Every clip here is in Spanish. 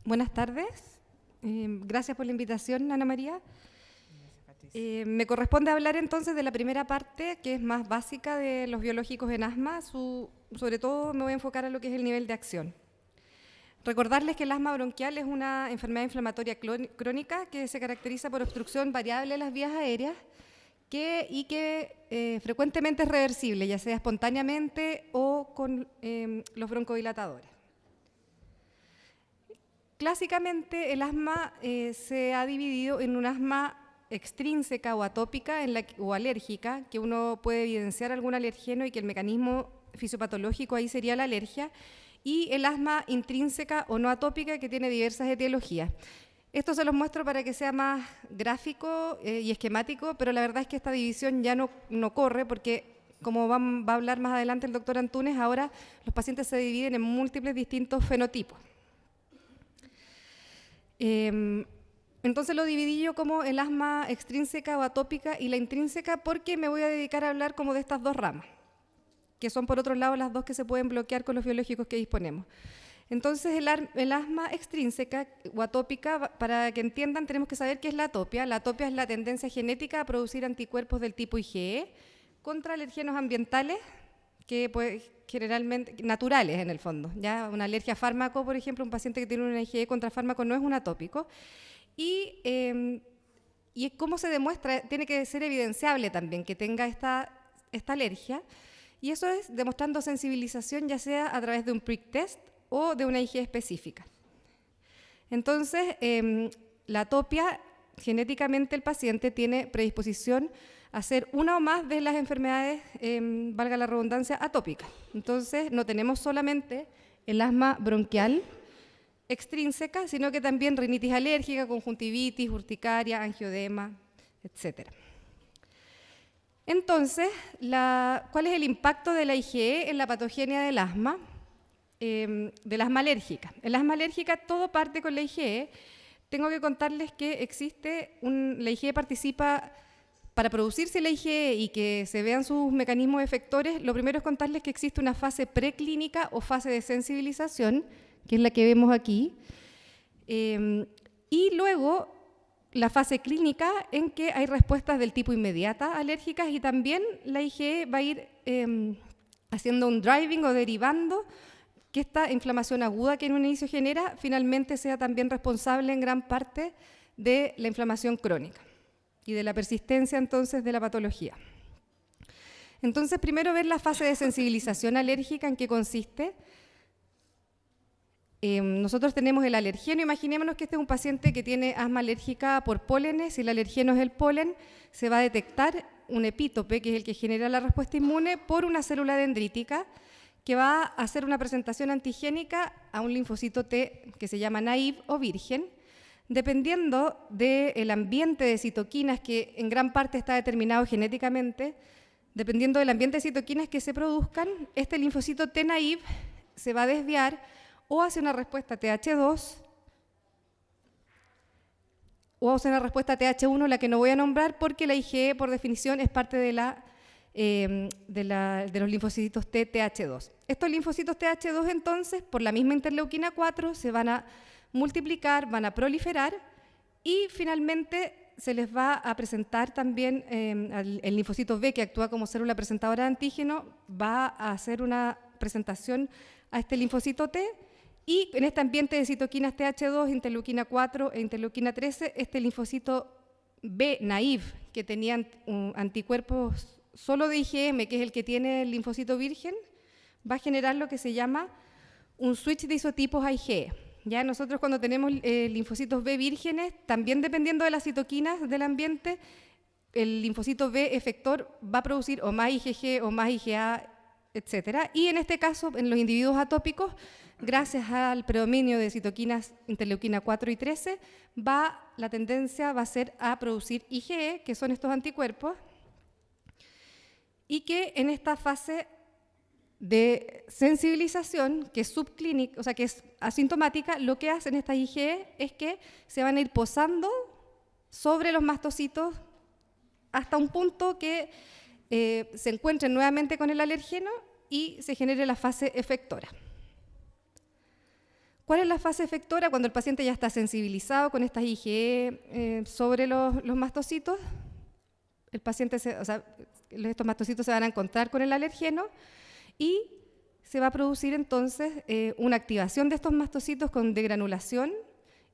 Buenas tardes. Gracias por la invitación, Ana María. Me corresponde hablar entonces de la primera parte, que es más básica de los biológicos en asma. Sobre todo me voy a enfocar a lo que es el nivel de acción. Recordarles que el asma bronquial es una enfermedad inflamatoria crónica que se caracteriza por obstrucción variable de las vías aéreas y que frecuentemente es reversible, ya sea espontáneamente o con los broncodilatadores. Clásicamente el asma se ha dividido en un asma extrínseca o atópica o alérgica, que uno puede evidenciar algún alergeno y que el mecanismo fisiopatológico ahí sería la alergia, y el asma intrínseca o no atópica, que tiene diversas etiologías. Esto se los muestro para que sea más gráfico y esquemático, pero la verdad es que esta división ya no corre porque, como va a hablar más adelante el doctor Antúnez, ahora los pacientes se dividen en múltiples distintos fenotipos. Entonces lo dividí yo como el asma extrínseca o atópica y la intrínseca, porque me voy a dedicar a hablar como de estas dos ramas, que son por otro lado las dos que se pueden bloquear con los biológicos que disponemos. Entonces el asma extrínseca o atópica, para que entiendan, tenemos que saber qué es la atopia. La atopia es la tendencia genética a producir anticuerpos del tipo IgE contra alergenos ambientales, que pues, generalmente naturales en el fondo. ¿Ya? Una alergia a fármaco, por ejemplo, un paciente que tiene una IgE contra fármaco no es un atópico. Y cómo se demuestra, tiene que ser evidenciable también que tenga esta alergia, y eso es demostrando sensibilización, ya sea a través de un prick test o de una IgE específica. Entonces, la atopia, genéticamente el paciente tiene predisposición a ser una o más de las enfermedades, valga la redundancia, atópicas. Entonces, no tenemos solamente el asma bronquial extrínseca, sino que también rinitis alérgica, conjuntivitis, urticaria, angiodema, etc. Entonces, ¿cuál es el impacto de la IgE en la patogenia del asma alérgica? El asma alérgica todo parte con la IgE. Tengo que contarles que la IgE participa. Para producirse la IgE y que se vean sus mecanismos efectores, lo primero es contarles que existe una fase preclínica o fase de sensibilización, que es la que vemos aquí, y luego la fase clínica, en que hay respuestas del tipo inmediata alérgicas, y también la IgE va a ir haciendo un driving o derivando que esta inflamación aguda que en un inicio genera finalmente sea también responsable en gran parte de la inflamación crónica y de la persistencia entonces de la patología. Entonces, primero ver la fase de sensibilización alérgica, en qué consiste. Nosotros tenemos el alergeno. Imaginémonos que este es un paciente que tiene asma alérgica por pólenes. Si el alergeno es el polen, se va a detectar un epítope, que es el que genera la respuesta inmune, por una célula dendrítica que va a hacer una presentación antigénica a un linfocito T que se llama naive o virgen. Dependiendo del ambiente de citoquinas, que en gran parte está determinado genéticamente, dependiendo del ambiente de citoquinas que se produzcan, este linfocito T naive se va a desviar o hacia una respuesta Th2 o hacia una respuesta Th1, la que no voy a nombrar porque la IgE por definición es parte de los linfocitos T Th2. Estos linfocitos Th2 entonces, por la misma interleuquina 4, se van a multiplicar, van a proliferar, y finalmente se les va a presentar también el linfocito B, que actúa como célula presentadora de antígeno, va a hacer una presentación a este linfocito T, y en este ambiente de citoquinas Th2, interleuquina 4 e interleuquina 13, este linfocito B naive, que tenían anticuerpos solo de IgM, que es el que tiene el linfocito virgen, va a generar lo que se llama un switch de isotipos a IgE. Ya nosotros, cuando tenemos linfocitos B vírgenes, también dependiendo de las citoquinas del ambiente, el linfocito B efector va a producir o más IgG o más IgA, etc. Y en este caso, en los individuos atópicos, gracias al predominio de citoquinas interleuquina 4 y 13, la tendencia va a ser a producir IgE, que son estos anticuerpos, y que en esta fase de sensibilización, que es subclínica, o sea, que es asintomática, lo que hacen estas IgE es que se van a ir posando sobre los mastocitos hasta un punto que se encuentren nuevamente con el alergeno y se genere la fase efectora. ¿Cuál es la fase efectora? Cuando el paciente ya está sensibilizado con estas IgE sobre los mastocitos, el paciente estos mastocitos se van a encontrar con el alergeno y se va a producir entonces una activación de estos mastocitos con degranulación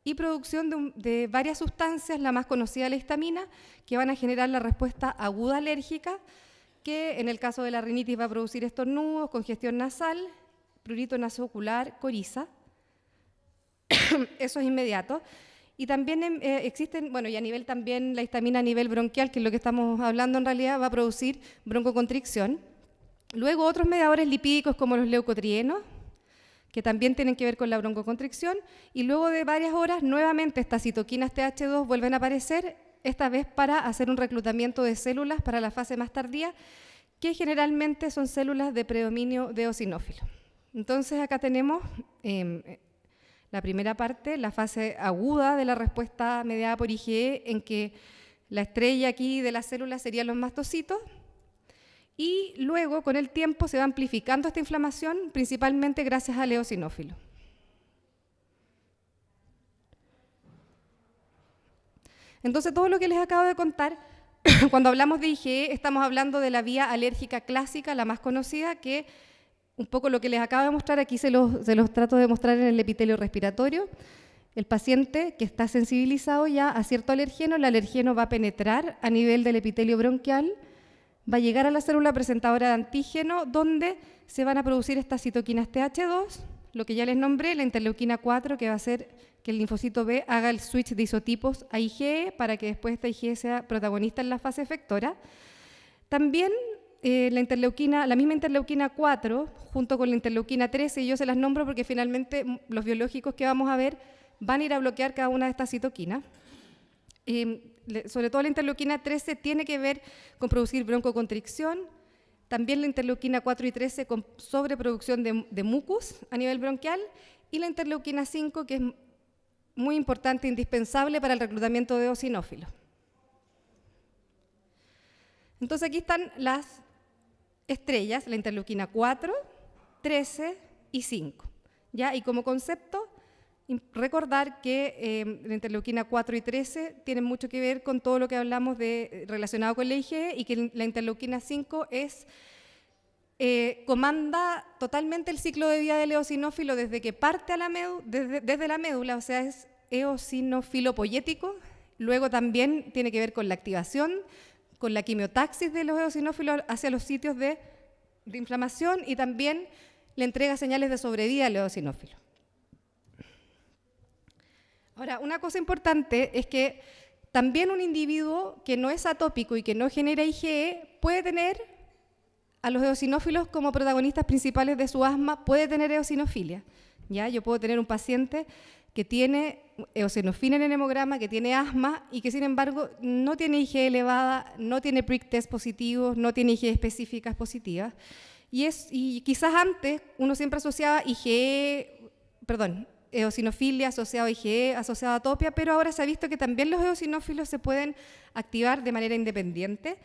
y producción de varias sustancias, la más conocida la histamina, que van a generar la respuesta aguda alérgica, que en el caso de la rinitis va a producir estornudos, congestión nasal, prurito nasoocular, coriza. Eso es inmediato. Y también existen, bueno, y a nivel también la histamina a nivel bronquial, que es lo que estamos hablando en realidad, va a producir broncoconstricción. Luego otros mediadores lipídicos como los leucotrienos, que también tienen que ver con la broncoconstricción, y luego de varias horas nuevamente estas citoquinas TH2 vuelven a aparecer, esta vez para hacer un reclutamiento de células para la fase más tardía, que generalmente son células de predominio de eosinófilo. Entonces acá tenemos la primera parte, la fase aguda de la respuesta mediada por IgE, en que la estrella aquí de las células serían los mastocitos, y luego con el tiempo se va amplificando esta inflamación, principalmente gracias al eosinófilo. Entonces todo lo que les acabo de contar, cuando hablamos de IgE estamos hablando de la vía alérgica clásica, la más conocida, que un poco lo que les acabo de mostrar aquí se los trato de mostrar en el epitelio respiratorio. El paciente que está sensibilizado ya a cierto alergeno, el alergeno va a penetrar a nivel del epitelio bronquial, va a llegar a la célula presentadora de antígeno, donde se van a producir estas citoquinas TH2, lo que ya les nombré, la interleuquina 4, que va a hacer que el linfocito B haga el switch de isotipos a IgE, para que después esta IgE sea protagonista en la fase efectora. También la misma interleuquina 4, junto con la interleuquina 13, y yo se las nombro porque finalmente los biológicos que vamos a ver van a ir a bloquear cada una de estas citoquinas. Sobre todo la interleuquina 13 tiene que ver con producir broncoconstricción, también la interleuquina 4 y 13 con sobreproducción de mucus a nivel bronquial, y la interleuquina 5, que es muy importante e indispensable para el reclutamiento de eosinófilos. Entonces aquí están las estrellas, la interleuquina 4, 13 y 5. ¿Ya? Y como concepto, recordar que la interleuquina 4 y 13 tienen mucho que ver con todo lo que hablamos relacionado con la IgE, y que la interleuquina 5 comanda totalmente el ciclo de vida del eosinófilo desde que parte desde la médula, o sea, es eosinófilo poyético. Luego también tiene que ver con la activación, con la quimiotaxis de los eosinófilos hacia los sitios de inflamación, y también le entrega señales de sobrevida al eosinófilo. Ahora, una cosa importante es que también un individuo que no es atópico y que no genera IgE puede tener a los eosinófilos como protagonistas principales de su asma, puede tener eosinofilia. ¿Ya? Yo puedo tener un paciente que tiene eosinofina en el hemograma, que tiene asma y que sin embargo no tiene IgE elevada, no tiene prick test positivos, no tiene IgE específicas positivas. Y quizás antes uno siempre asociaba eosinofilia asociado a IgE, asociado a atopia, pero ahora se ha visto que también los eosinófilos se pueden activar de manera independiente,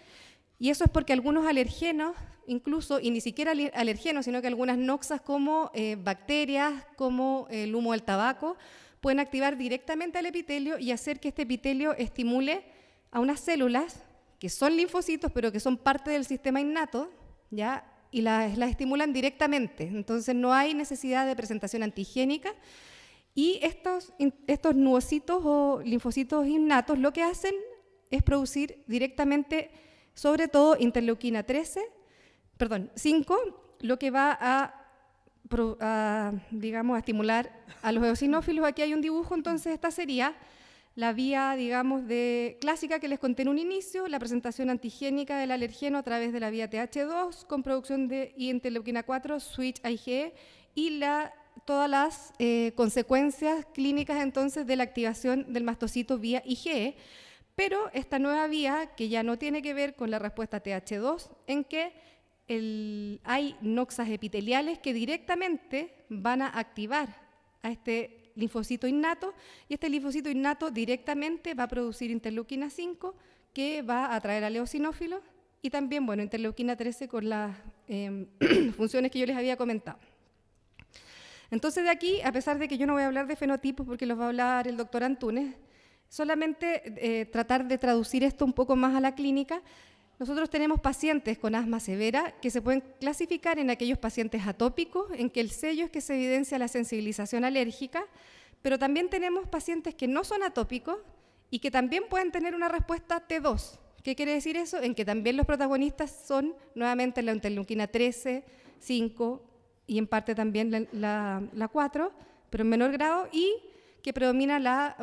y eso es porque algunos alergenos, incluso, y ni siquiera alergenos, sino que algunas noxas como bacterias, como el humo del tabaco, pueden activar directamente al epitelio y hacer que este epitelio estimule a unas células que son linfocitos, pero que son parte del sistema innato, ¿ya? Y las estimulan directamente. Entonces no hay necesidad de presentación antigénica. Y estos nuocitos o linfocitos innatos lo que hacen es producir directamente, sobre todo interleuquina 5, lo que va a estimular a los eosinófilos. Aquí hay un dibujo, entonces esta sería la vía, digamos, clásica que les conté en un inicio, la presentación antigénica del alergeno a través de la vía TH2 con producción de interleuquina 4, switch a IgE, y todas las consecuencias clínicas entonces de la activación del mastocito vía IgE, pero esta nueva vía que ya no tiene que ver con la respuesta TH2, en que hay noxas epiteliales que directamente van a activar a este linfocito innato, y este linfocito innato directamente va a producir interleuquina 5, que va a atraer al eosinófilo, y también, bueno, interleuquina 13 con las funciones que yo les había comentado. Entonces de aquí, a pesar de que yo no voy a hablar de fenotipos porque los va a hablar el doctor Antúnez, solamente tratar de traducir esto un poco más a la clínica. Nosotros tenemos pacientes con asma severa que se pueden clasificar en aquellos pacientes atópicos, en que el sello es que se evidencia la sensibilización alérgica, pero también tenemos pacientes que no son atópicos y que también pueden tener una respuesta T2. ¿Qué quiere decir eso? En que también los protagonistas son nuevamente la interleuquina 13, 5 y en parte también la 4, pero en menor grado, y que predomina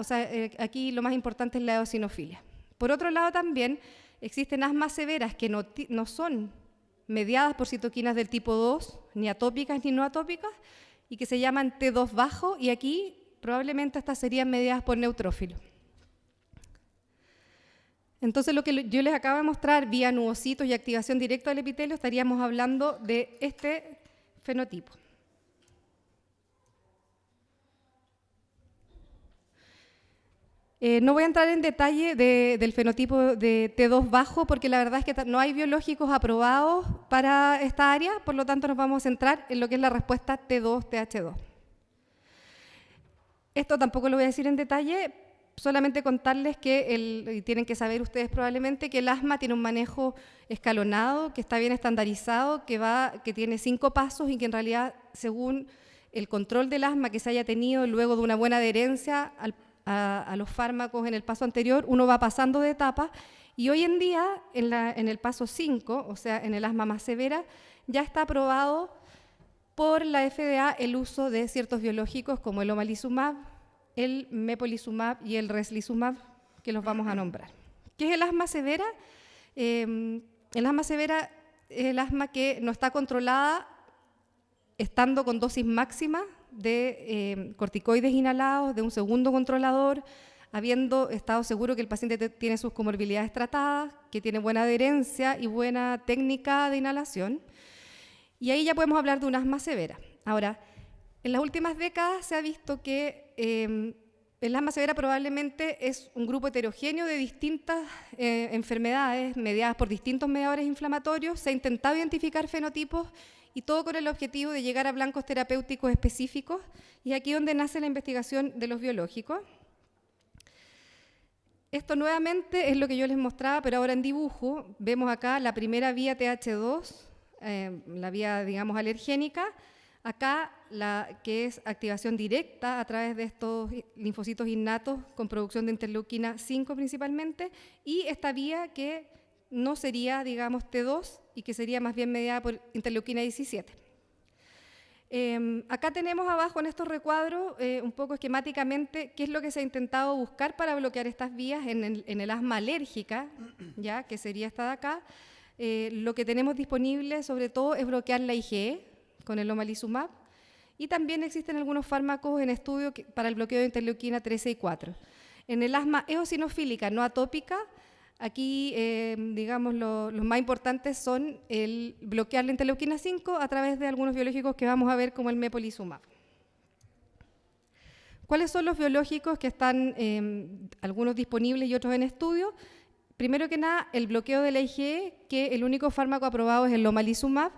aquí lo más importante es la eosinofilia. Por otro lado también existen asmas severas que no son mediadas por citoquinas del tipo 2, ni atópicas ni no atópicas, y que se llaman T2 bajo, y aquí probablemente estas serían mediadas por neutrófilo. Entonces, lo que yo les acabo de mostrar, vía nuocitos y activación directa del epitelio, estaríamos hablando de este fenotipo. No voy a entrar en detalle del fenotipo de T2 bajo, porque la verdad es que no hay biológicos aprobados para esta área, por lo tanto nos vamos a centrar en lo que es la respuesta T2-TH2. Esto tampoco lo voy a decir en detalle, solamente contarles que, y tienen que saber ustedes probablemente, que el asma tiene un manejo escalonado, que está bien estandarizado, que tiene 5 pasos y que en realidad, según el control del asma que se haya tenido luego de una buena adherencia a los fármacos en el paso anterior, uno va pasando de etapa, y hoy en día, en el paso 5, o sea, en el asma más severa, ya está aprobado por la FDA el uso de ciertos biológicos como el omalizumab, el mepolizumab y el reslizumab, que los vamos a nombrar. ¿Qué es el asma severa? El asma severa es el asma que no está controlada estando con dosis máxima de corticoides inhalados, de un segundo controlador, habiendo estado seguro que el paciente tiene sus comorbilidades tratadas, que tiene buena adherencia y buena técnica de inhalación. Y ahí ya podemos hablar de un asma severa. Ahora, en las últimas décadas se ha visto que el asma severa probablemente es un grupo heterogéneo de distintas enfermedades mediadas por distintos mediadores inflamatorios. Se ha intentado identificar fenotipos y todo con el objetivo de llegar a blancos terapéuticos específicos, y aquí es donde nace la investigación de los biológicos. Esto nuevamente es lo que yo les mostraba, pero ahora en dibujo. Vemos acá la primera vía TH2, la vía, digamos, alergénica. Acá la que es activación directa a través de estos linfocitos innatos con producción de interleuquina 5 principalmente, y esta vía que no sería, digamos, T2 y que sería más bien mediada por interleuquina 17. Acá tenemos abajo en estos recuadros un poco esquemáticamente qué es lo que se ha intentado buscar para bloquear estas vías en el asma alérgica, ¿ya? Que sería esta de acá. Lo que tenemos disponible sobre todo es bloquear la IgE con el omalizumab, y también existen algunos fármacos en estudio para el bloqueo de interleuquina 13 y 4. En el asma eosinofílica no atópica, aquí, digamos, los más importantes son el bloquear la interleuquina 5 a través de algunos biológicos que vamos a ver, como el mepolizumab. ¿Cuáles son los biológicos que están, algunos disponibles y otros en estudio? Primero que nada, el bloqueo de la IgE, que el único fármaco aprobado es el omalizumab.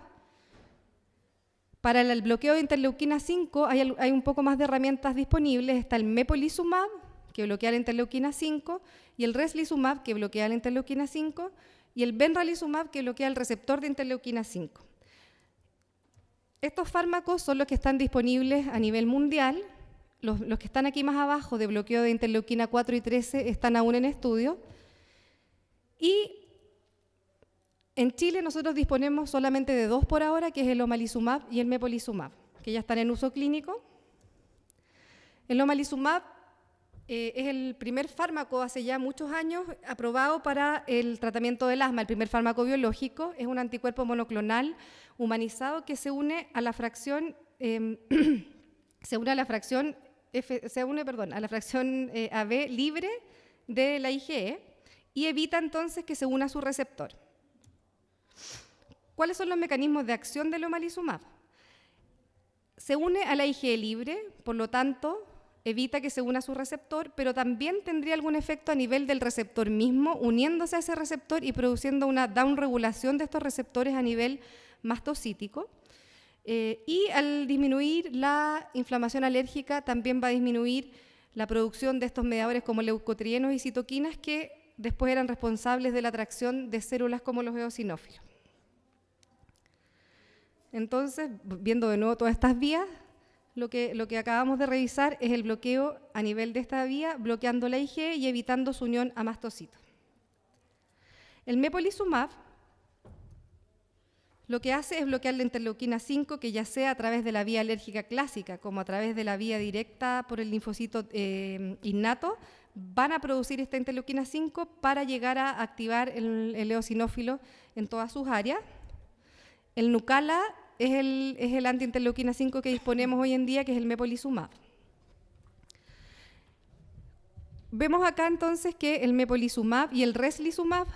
Para el bloqueo de interleuquina 5 hay un poco más de herramientas disponibles. Está el mepolizumab, que bloquea la interleuquina 5, y el reslizumab, que bloquea la interleuquina 5, y el benralizumab, que bloquea el receptor de interleuquina 5. Estos fármacos son los que están disponibles a nivel mundial. Los que están aquí más abajo de bloqueo de interleuquina 4 y 13 están aún en estudio. Y en Chile nosotros disponemos solamente de 2 por ahora, que es el omalizumab y el mepolizumab, que ya están en uso clínico. El omalizumab es el primer fármaco hace ya muchos años aprobado para el tratamiento del asma, el primer fármaco biológico. Es un anticuerpo monoclonal humanizado que se une a la fracción AB libre de la IgE y evita entonces que se una a su receptor. ¿Cuáles son los mecanismos de acción del omalizumab? Se une a la IgE libre, por lo tanto evita que se una a su receptor, pero también tendría algún efecto a nivel del receptor mismo, uniéndose a ese receptor y produciendo una downregulación de estos receptores a nivel mastocítico. Y al disminuir la inflamación alérgica, también va a disminuir la producción de estos mediadores como leucotrienos y citoquinas que después eran responsables de la atracción de células como los eosinófilos. Entonces, viendo de nuevo todas estas vías, lo que acabamos de revisar es el bloqueo a nivel de esta vía, bloqueando la IgE y evitando su unión a mastocitos. El mepolizumab lo que hace es bloquear la interleuquina 5, que ya sea a través de la vía alérgica clásica como a través de la vía directa por el linfocito innato, van a producir esta interleuquina 5 para llegar a activar el eosinófilo en todas sus áreas. El Nucala es el antiinterleuquina 5 que disponemos hoy en día, que es el mepolizumab. Vemos acá entonces que el mepolizumab y el reslizumab,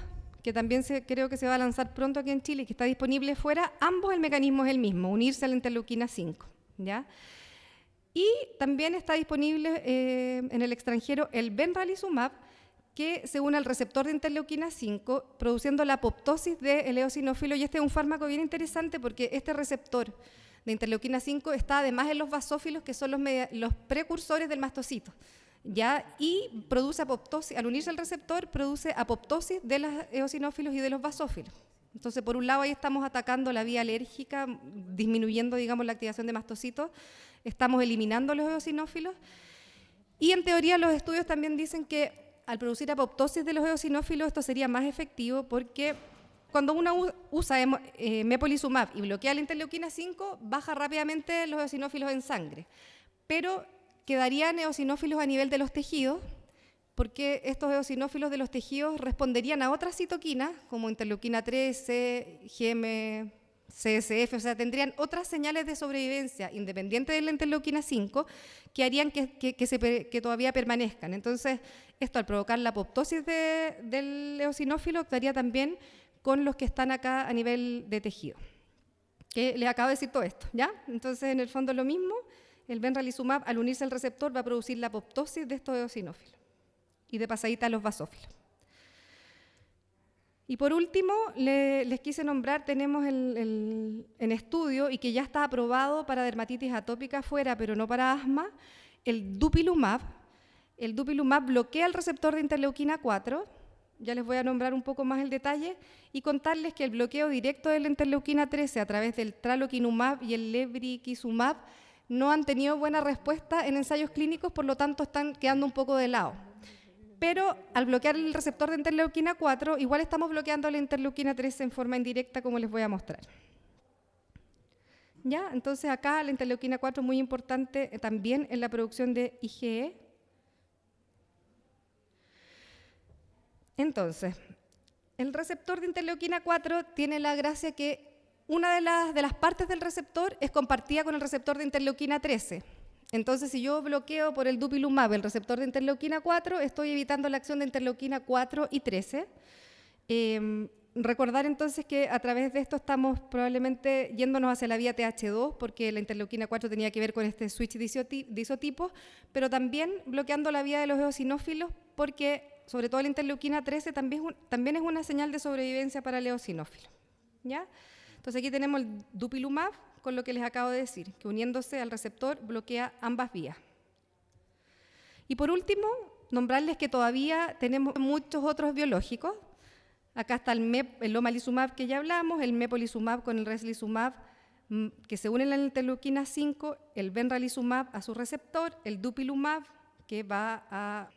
que también creo que se va a lanzar pronto aquí en Chile y que está disponible fuera, ambos el mecanismo es el mismo, unirse a la interleuquina 5, ¿ya? Y también está disponible en el extranjero el benralizumab, que se une al receptor de interleuquina 5, produciendo la apoptosis del eosinófilo, y este es un fármaco bien interesante porque este receptor de interleuquina 5 está además en los basófilos, que son los precursores del mastocito, ¿ya? Y produce apoptosis, al unirse al receptor, produce apoptosis de los eosinófilos y de los basófilos. Entonces, por un lado, ahí estamos atacando la vía alérgica, disminuyendo, digamos, la activación de mastocitos, estamos eliminando los eosinófilos, y en teoría los estudios también dicen que al producir apoptosis de los eosinófilos esto sería más efectivo porque cuando uno usa mepolizumab y bloquea la interleuquina 5, baja rápidamente los eosinófilos en sangre, pero quedarían eosinófilos a nivel de los tejidos, porque estos eosinófilos de los tejidos responderían a otras citoquinas, como interleuquina 13, GM, CSF, o sea, tendrían otras señales de sobrevivencia independientes de la interleuquina 5 que harían que todavía permanezcan. Entonces, esto al provocar la apoptosis del eosinófilo actuaría también con los que están acá a nivel de tejido. Que les acabo de decir todo esto, ¿ya? Entonces, en el fondo es lo mismo. El benralizumab, al unirse al receptor, va a producir la apoptosis de estos eosinófilos y de pasadita a los basófilos. Y por último, les quise nombrar, tenemos en estudio y que ya está aprobado para dermatitis atópica afuera, pero no para asma, el dupilumab. El dupilumab bloquea el receptor de interleuquina 4, ya les voy a nombrar un poco más el detalle, y contarles que el bloqueo directo de la interleuquina 13 a través del tralokinumab y el lebrikizumab no han tenido buena respuesta en ensayos clínicos, por lo tanto están quedando un poco de lado. Pero al bloquear el receptor de interleuquina 4, igual estamos bloqueando la interleuquina 13 en forma indirecta, como les voy a mostrar. ¿Ya? Entonces acá la interleuquina 4 es muy importante también en la producción de IgE. Entonces, el receptor de interleuquina 4 tiene la gracia que una de las partes del receptor es compartida con el receptor de interleuquina 13. Entonces, si yo bloqueo por el dupilumab el receptor de interleuquina 4, estoy evitando la acción de interleuquina 4 y 13. Recordar entonces que a través de esto estamos probablemente yéndonos hacia la vía TH2, porque la interleuquina 4 tenía que ver con este switch de isotipos, pero también bloqueando la vía de los eosinófilos, porque sobre todo la interleuquina 13 también es una señal de sobrevivencia para el eosinófilo, ¿ya? Entonces aquí tenemos el dupilumab, con lo que les acabo de decir, que uniéndose al receptor bloquea ambas vías. Y por último, nombrarles que todavía tenemos muchos otros biológicos. Acá está el omalizumab que ya hablamos, el mepolizumab con el reslizumab, que se unen a la interleuquina 5, el benralizumab a su receptor, el dupilumab, que va a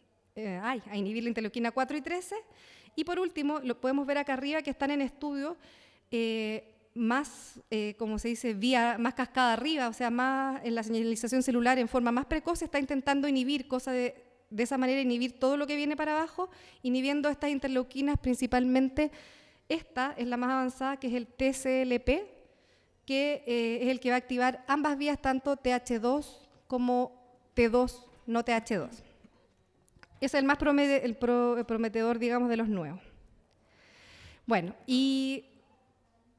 inhibir la interleuquina 4 y 13. Y por último, lo podemos ver acá arriba que están en estudio más, como se dice, vía más cascada arriba, o sea, más en la señalización celular en forma más precoz, se está intentando inhibir cosas de esa manera, inhibir todo lo que viene para abajo, inhibiendo estas interleuquinas, principalmente esta es la más avanzada, que es el TCLP, que es el que va a activar ambas vías, tanto TH2 como T2, no TH2. Es el más prometedor, digamos, de los nuevos. Bueno, y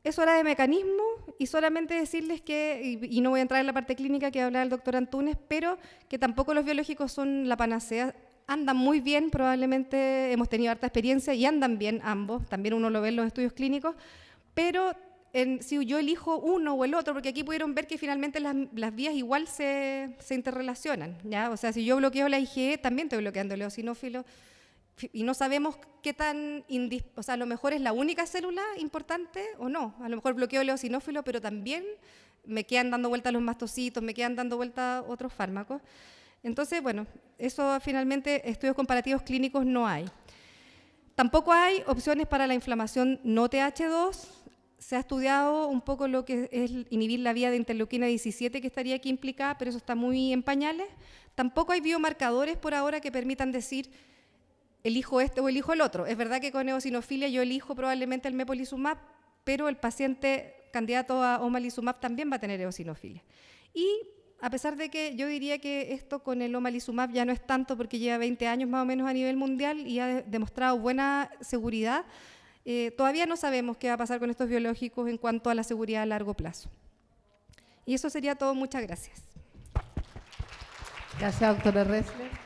eso era de mecanismo, y solamente decirles que, y no voy a entrar en la parte clínica que hablaba el doctor Antúnez, pero que tampoco los biológicos son la panacea, andan muy bien, probablemente hemos tenido harta experiencia y andan bien ambos, también uno lo ve en los estudios clínicos, pero si yo elijo uno o el otro, porque aquí pudieron ver que finalmente las vías igual se interrelacionan, ¿ya? O sea, si yo bloqueo la IgE, también estoy bloqueando el eosinófilo, y no sabemos qué tan, o sea, a lo mejor es la única célula importante o no. A lo mejor bloqueo el eosinófilo, pero también me quedan dando vueltas los mastocitos, me quedan dando vueltas otros fármacos. Entonces, bueno, eso finalmente, estudios comparativos clínicos no hay. Tampoco hay opciones para la inflamación no TH2. Se ha estudiado un poco lo que es inhibir la vía de interleuquina 17 que estaría aquí implicada, pero eso está muy en pañales. Tampoco hay biomarcadores por ahora que permitan decir elijo este o elijo el otro. Es verdad que con eosinofilia yo elijo probablemente el mepolizumab, pero el paciente candidato a omalizumab también va a tener eosinofilia. Y a pesar de que yo diría que esto con el omalizumab ya no es tanto porque lleva 20 años más o menos a nivel mundial y ha demostrado buena seguridad, todavía no sabemos qué va a pasar con estos biológicos en cuanto a la seguridad a largo plazo. Y eso sería todo. Muchas gracias. Gracias, doctora Ressler.